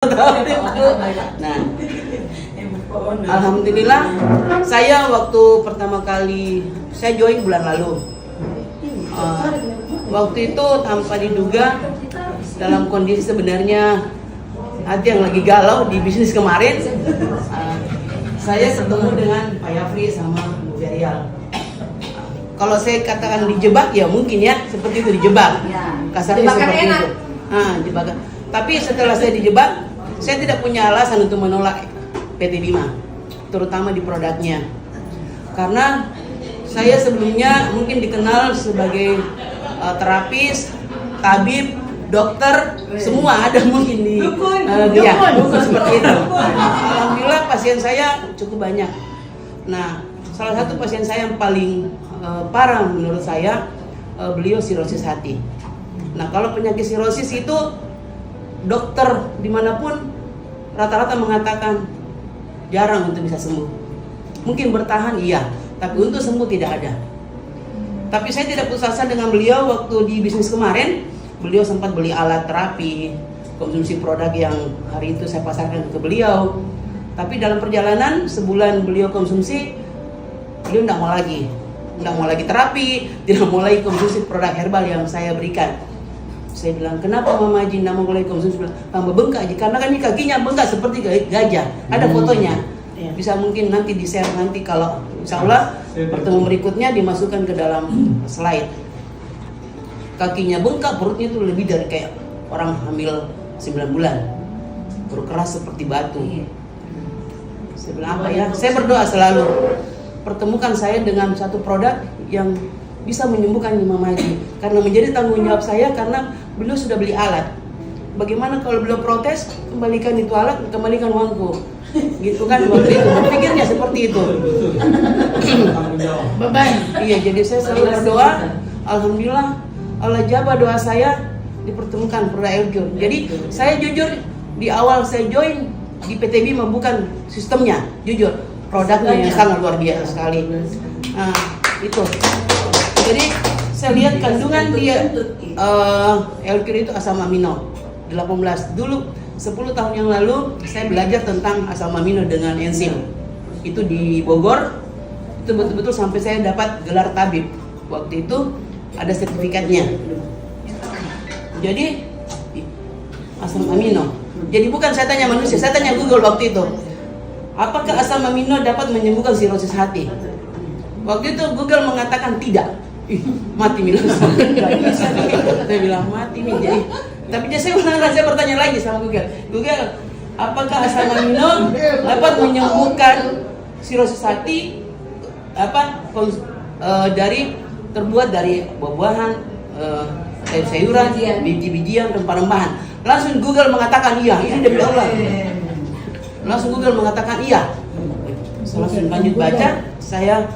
Nah, alhamdulillah saya waktu pertama kali saya join bulan lalu. Waktu itu tanpa diduga dalam kondisi sebenarnya hati yang lagi galau di bisnis kemarin, saya ketemu dengan Pak Yafri sama Bu Berial. Kalau saya katakan dijebak ya mungkin ya seperti itu, dijebak. Kasarnya seperti itu. Jebakan. Tapi setelah saya dijebak, saya tidak punya alasan untuk menolak PT Bima, terutama di produknya. Karena saya sebelumnya mungkin dikenal sebagai terapis, tabib, dokter, semua ada mungkin di dukun seperti itu. Alhamdulillah pasien saya cukup banyak. Nah, salah satu pasien saya yang paling parah menurut saya, beliau sirosis hati. Nah, kalau penyakit sirosis itu dokter dimanapun rata-rata mengatakan jarang untuk bisa sembuh. Mungkin bertahan iya, tapi untuk sembuh tidak ada. Tapi saya tidak putus asa dengan beliau waktu di bisnis kemarin. Beliau sempat beli alat terapi, konsumsi produk yang hari itu saya pasarkan ke beliau. Tapi dalam perjalanan sebulan beliau konsumsi, beliau tidak mau lagi terapi, tidak mau lagi konsumsi produk herbal yang saya berikan. Saya bilang, kenapa Mama Haji tidak mau lagi konsumsi? Tambah bengkak, karena kan ini kakinya bengkak seperti gajah. Ada fotonya. Bisa mungkin nanti di-share nanti kalau insya Allah pertemuan berikutnya dimasukkan ke dalam slide. Kakinya bengkak, perutnya itu lebih dari kayak orang hamil 9 bulan. Berkeras seperti batu. Saya bilang apa ya? Saya berdoa selalu, pertemukan saya dengan satu produk yang bisa menyembuhkan Mama Haji. Karena menjadi tanggung jawab saya, karena beliau sudah beli alat. Bagaimana kalau beliau protes, kembalikan itu alat, kembalikan uangku. Gitu kan waktu itu, berpikirnya seperti itu. Beban. Iya, jadi saya selalu berdoa, alhamdulillah Allah jawab doa saya, dipertemukan produk Elcure. Jadi saya jujur di awal saya join di PT Bima bukan sistemnya, jujur produknya yang sangat luar biasa sekali. Nah, itu. Jadi saya lihat kandungan dia Elcure itu asam amino 18. Dulu 10 tahun yang lalu saya belajar tentang asam amino dengan enzim. Itu di Bogor. Itu betul-betul sampai saya dapat gelar tabib. Waktu itu ada sertifikatnya. Jadi asam amino. Jadi bukan saya tanya manusia, saya tanya Google waktu itu. Apakah asam amino dapat menyembuhkan sirosis hati? Waktu itu Google mengatakan tidak. Mati bilang nggak bisa. Saya bilang mati nih. Jadi, tapi saya bertanya lagi sama Google. Google, apakah asam amino dapat menyembuhkan sirosis hati? Dari terbuat dari buah-buahan, sayur-sayuran, biji-bijian, rempah-rempahan. Langsung Google mengatakan iya, ini demi Allah. Langsung Google mengatakan iya. Saya langsung lanjut baca, saya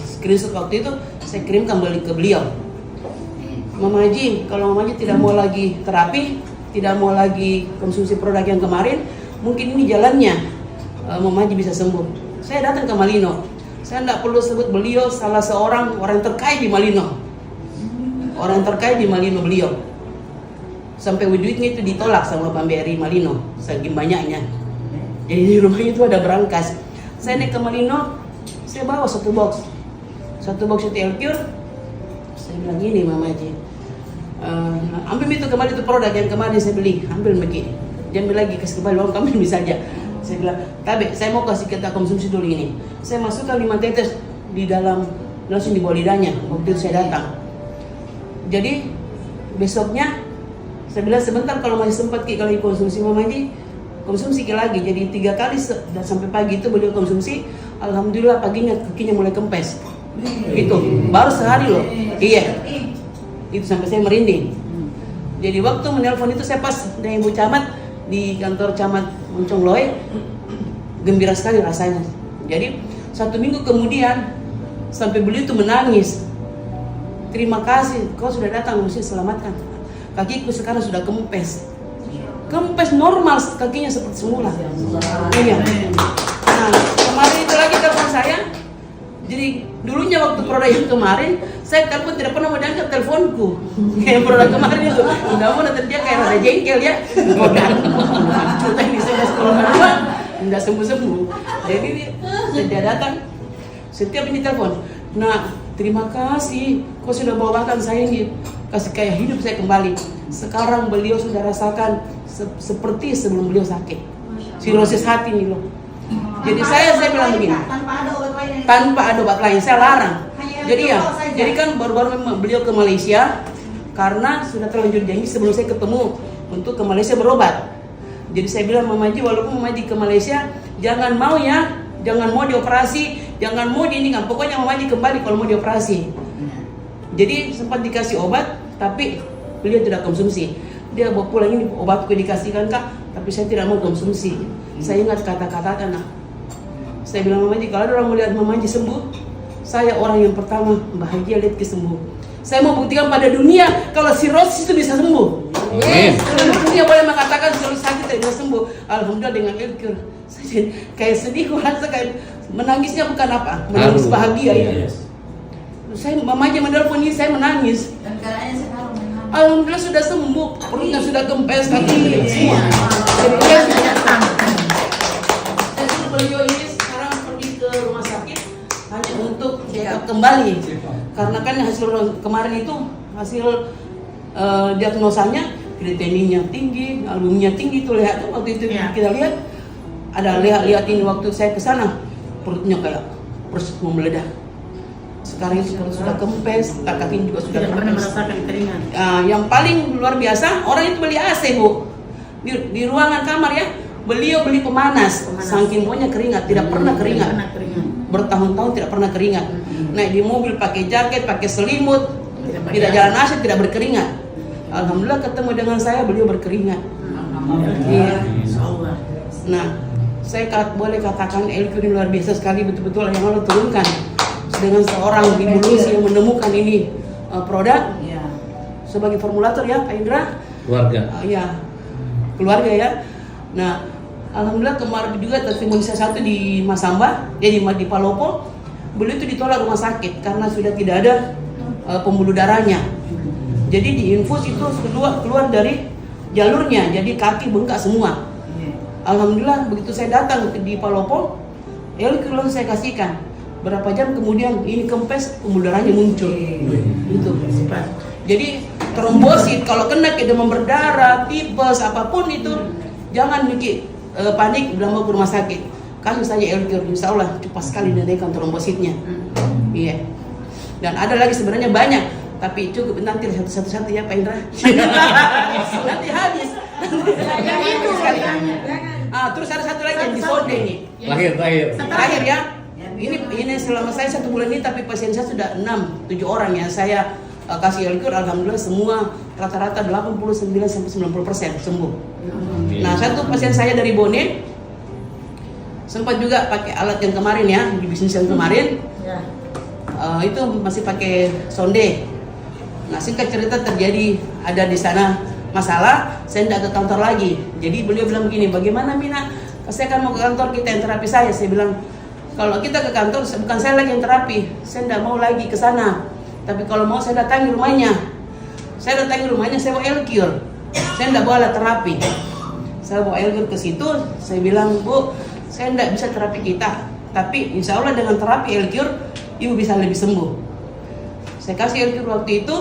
screenshot waktu itu, saya kirim kembali ke beliau. Mama Haji, kalau Mama Haji tidak mau lagi terapi, tidak mau lagi konsumsi produk yang kemarin, mungkin ini jalannya Mama Haji bisa sembuh. Saya datang ke Malino. Saya tidak perlu sebut beliau salah seorang orang terkait di Malino. Orang terkait di Malino beliau. Sampai duitnya itu ditolak sama Bang BRI Malino, saking banyaknya. Jadi di rumahnya itu ada berangkas. Saya naik ke Malino, saya bawa satu box itu Elcure. Saya bilang gini, Mama Haji, ambil itu kembali itu produk yang kemarin saya beli, ambil begini, jangan lagi kasih kembali uang, ambil bisa saja. Saya bilang, tapi saya mau kasih kita konsumsi dulu ini. Saya masukkan 5 tetes di dalam, langsung di bawah lidahnya waktu itu saya datang. Jadi besoknya saya bilang sebentar kalau masih sempat kalau konsumsi Mama Haji, konsumsi lagi. Jadi 3 kali dan sampai pagi itu beliau konsumsi. Alhamdulillah paginya kakinya mulai kempes. Gitu, baru sehari loh. Iya. Itu sampai saya merinding. Jadi waktu menelpon itu saya pas dengan Ibu Camat di kantor Camat Moncong Loe, gembira sekali rasanya. Jadi 1 minggu kemudian sampai beliau itu menangis. Terima kasih, kau sudah datang, mesti selamatkan. Kakiku sekarang sudah kempes. Kempes normal, kakinya seperti semula. Iya. Nah, kemarin itu lagi telepon saya, Jadi dulunya waktu produk yang kemarin, saya telepon tidak pernah mau diangkat teleponku. Kayak produk kemarin itu, udah mau nanti dia kayak rada jengkel ya. Produk ini saya kasih kalau berdua, nggak sembuh-sembuh. Jadi dia datang, setiap ini telepon. Nah, terima kasih, kau sudah bawakan saya ini, kasih kayak hidup saya kembali. Sekarang beliau sudah rasakan seperti sebelum beliau sakit. Sirosis hati nih loh. Jadi saya bilang begini, tanpa ada obat lain, saya larang. Jadi kan baru-baru beliau ke Malaysia karena sudah terlanjur janji sebelum saya ketemu untuk ke Malaysia berobat. Jadi saya bilang Mamaji, walaupun Mamaji ke Malaysia, jangan mau ya, jangan mau dioperasi, jangan mau diinginkan, pokoknya Mamaji kembali kalau mau dioperasi. Jadi sempat dikasih obat, tapi beliau tidak konsumsi. Dia bawa pulang ini obatku dikasihkan Kak, tapi saya tidak mau konsumsi. Saya ingat kata-kata anak. Saya bilang Mamaji, kalau ada orang melihat Mamaji sembuh, saya orang yang pertama bahagia lihat kesembuh. Saya mau buktikan pada dunia kalau sirosis itu bisa sembuh. Yes. Seluruh dunia boleh mengatakan sirosis sakit tidak bisa sembuh. Alhamdulillah dengan Elcure. Saya kayak sedih, rasa kayak menangisnya bukan apa, menangis bahagia ya. Saya Mamaji menelpon ini, saya menangis. Dan keadaannya sekarang Alhamdulillah sudah sembuh, perutnya sudah kempes, kaki semua. Jadi beliau ini sekarang pergi ke rumah sakit hanya untuk check kembali. Karena kan hasil kemarin itu hasil diagnosanya kreatininya tinggi, albumnya tinggi itu lihat waktu itu kita lihat ada lihat ini waktu saya ke sana perutnya kayak perut mau meledak. Sekarang itu perut sudah kempes, kaki juga sudah kempes. Yang paling luar biasa orang itu beli AC Bu di ruangan kamar ya. Beliau beli pemanas. Saking maunya keringat, tidak pernah keringat. Bertahun-tahun tidak pernah keringat. Naik di mobil pakai jaket, pakai selimut, tidak jalan AC, tidak berkeringat. Alhamdulillah ketemu dengan saya beliau berkeringat. Iya. Nah, saya boleh katakan Elcure luar biasa sekali, betul-betul yang Allah turunkan dengan seorang ibu Lucy yang menemukan ini produk sebagai formulator ya Pak Indra. Keluarga. Keluarga ya. Nah, alhamdulillah kemarin juga testimoni saya satu di Masamba, di Palopo, beliau itu ditolak rumah sakit karena sudah tidak ada pembuluh darahnya. Jadi diinfus itu keluar dari jalurnya, jadi kaki bengkak semua. Alhamdulillah begitu saya datang di Palopo, Elcure langsung saya kasihkan. Berapa jam kemudian ini kempes, pembuluh darahnya muncul. Itu. Jadi trombosit kalau kena ke demam berdarah, tipes apapun itu jangan mikir panik bilang mau ke rumah sakit. Kasih saja Elcure, insya Allah cepat sekali menaikkan trombositnya. Iya. Dan ada lagi sebenarnya banyak, tapi cukup nanti satu-satu ya Pak Indra. Nanti habis. Yang itu Terus ada satu lagi yang di Sonde nih. Terakhir ya. Ini selama saya 1 bulan ini, tapi pasien saya sudah 6-7 orang ya. Saya kasih Elcure, alhamdulillah semua rata-rata 89-90% sembuh. Nah, satu pasien saya dari Bone sempat juga pakai alat yang kemarin ya, di bisnis yang kemarin. Itu masih pakai sonde. Nah, singkat cerita terjadi ada di sana masalah, saya tidak ke kantor lagi. Jadi beliau bilang begini, bagaimana Mina? Saya akan mau ke kantor kita yang terapi saya. Saya bilang, kalau kita ke kantor bukan saya lagi yang terapi, saya tidak mau lagi ke sana. Tapi kalau mau saya datangi rumahnya. Saya datangi rumahnya, saya bawa Elcure. Saya tidak bawa alat terapi. Saya bawa Elcure ke situ, saya bilang, Bu, saya tidak bisa terapi kita. Tapi insya Allah dengan terapi Elcure, Ibu bisa lebih sembuh. Saya kasih Elcure waktu itu,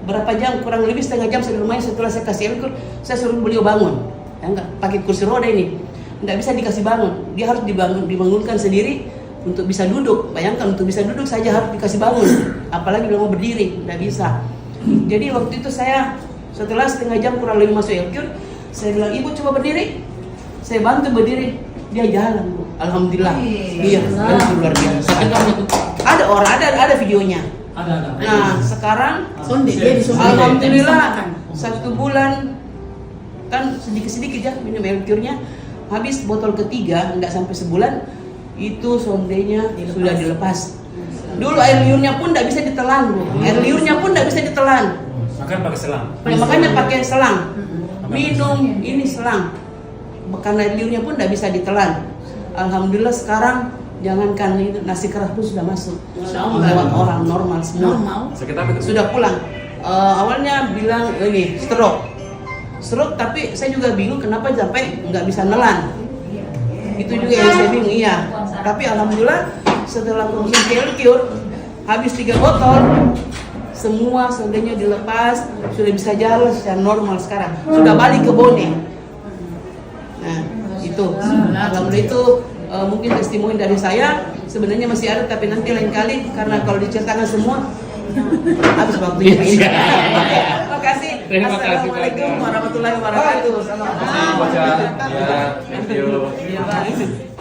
berapa jam, kurang lebih setengah jam saya di rumahnya. Setelah saya kasih Elcure, saya suruh beliau bangun. Ya enggak, pakai kursi roda ini. Tidak bisa dikasih bangun, dia harus dibangunkan sendiri untuk bisa duduk. Bayangkan untuk bisa duduk saja harus dikasih bangun, apalagi kalau mau berdiri, tidak bisa. Jadi waktu itu saya setelah setengah jam kurang lebih masuk Elcure, saya bilang, Ibu coba berdiri. Saya bantu berdiri, dia jalan Bu. Alhamdulillah. Iya, luar biasa. Ada orang, ada videonya. Ada. Nah sekarang, alhamdulillah 1 bulan kan sedikit-sedikit ya minum Elcure-nya. Habis botol ketiga, nggak sampai sebulan, itu sondenya sudah dilepas. Dulu air liurnya pun nggak bisa ditelan, Bu. Air liurnya pun nggak bisa ditelan. Makanya pakai selang. Minum ini selang. Karena air liurnya pun nggak bisa ditelan. Alhamdulillah sekarang Jangankan itu nasi keras pun sudah masuk. Lewat orang normal semua. Sakit apa itu? Sudah pulang. Awalnya bilang ini stroke, tapi saya juga bingung kenapa sampai nggak bisa nelan. Itu juga yang saya bingung, iya. Tapi alhamdulillah setelah konsumsi Cure habis 3 botol, semua sebenarnya dilepas, sudah bisa jalan secara normal sekarang. Sudah balik ke Bone. Nah, itu. Alhamdulillah itu mungkin testimoni dari saya. Sebenarnya masih ada, tapi nanti lain kali karena kalau diceritakan semua habis waktunya. Terima kasih. Assalamualaikum warahmatullahi wabarakatuh. Terima kasih, Baca. Ya, thank you. Iya, Pak.